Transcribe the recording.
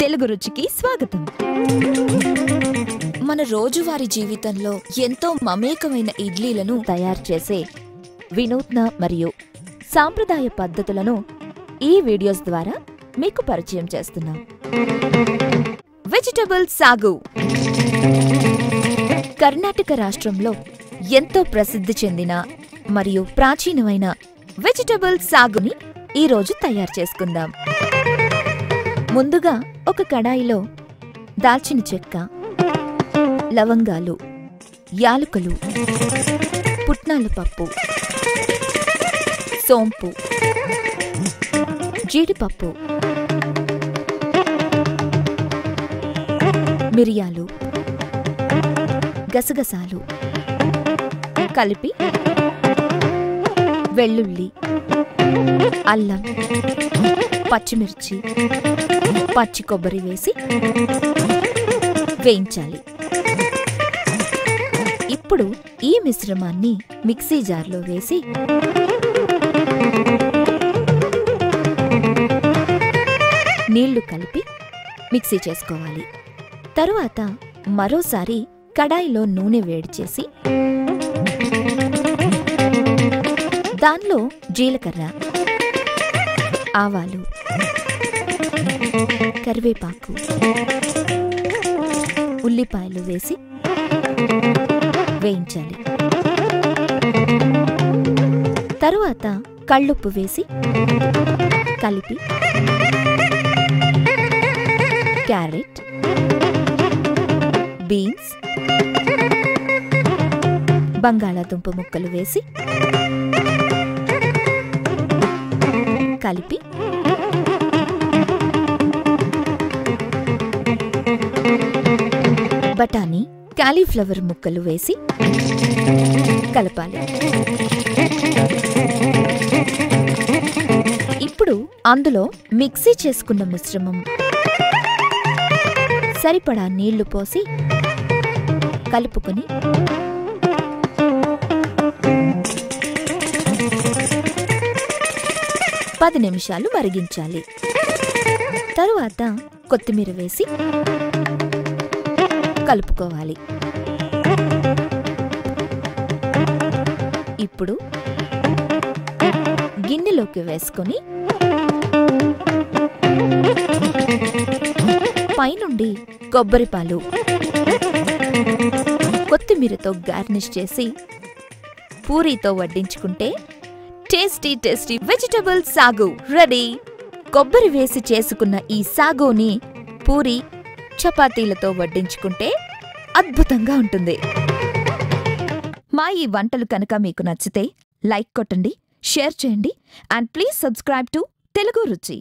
తెలుగు రుచికి స్వాగతం. మన రోజువారీ జీవితంలో ఎంతో మమేకమైన ఇడ్లీలను తయారు చేసే వినూత్న మరియు సాంప్రదాయ పద్ధతులను ఈ వీడియోస్ ద్వారా మీకు పరిచయం చేస్తున్నాం. వెజిటబుల్ సాగు కర్ణాటక రాష్ట్రంలో ఎంతో ప్రసిద్ధి చెందిన మరియు ప్రాచీనమైన వెజిటబుల్ సాగుని ఈరోజు తయారు చేసుకుందాం. ముందుగా ఒక కడాయిలో దాల్చిన చెక్క, లవంగాలు, యాలకులు, పుట్నాల పప్పు, సోంపు, జీడిపప్పు, మిరియాలు, గసగసాలు కలిపి వెల్లుల్లి, అల్లం, పచ్చిమిర్చి, పచ్చి కొబ్బరి వేసి వేయించాలి. ఇప్పుడు ఈ మిశ్రమాన్ని మిక్సీ జార్లో వేసి నీళ్లు కలిపి మిక్సీ చేసుకోవాలి. తరువాత మరోసారి కడాయిలో నూనె వేడి చేసి దానిలో జీలకర్ర, ఆవాలు, కరివేపాకు, ఉల్లిపాయలు వేసి వేయించాలి. తరువాత కళ్ళుప్పు వేసి కలిపి క్యారెట్, బీన్స్, బంగాళాదుంప ముక్కలు వేసి కలిపి బఠానీ, కాలీఫ్లవర్ ముక్కలు వేసి కలపాలి. ఇప్పుడు అందులో మిక్సీ చేసుకున్న మిశ్రమం సరిపడా నీళ్లు పోసి కలుపుకొని పది నిమిషాలు మరిగించాలి. తరువాత కొత్తిమీర వేసి కలుపుకోవాలి. ఇప్పుడు గిన్నెలోకి వేసుకొని పైనుండి కొబ్బరిపాలు, కొత్తిమీరతో గార్నిష్ చేసి పూరీతో వడ్డించుకుంటే టేస్టీ టేస్టీ వెజిటబుల్ సాగు రెడీ. కొబ్బరి వేసి చేసుకున్న ఈ సాగోని పూరీ, చపాతీలతో వడ్డించుకుంటే అద్భుతంగా ఉంటుంది. మా ఈ వంటలు కనుక మీకు నచ్చితే లైక్ కొట్టండి, షేర్ చేయండి and please subscribe to Telugu రుచి.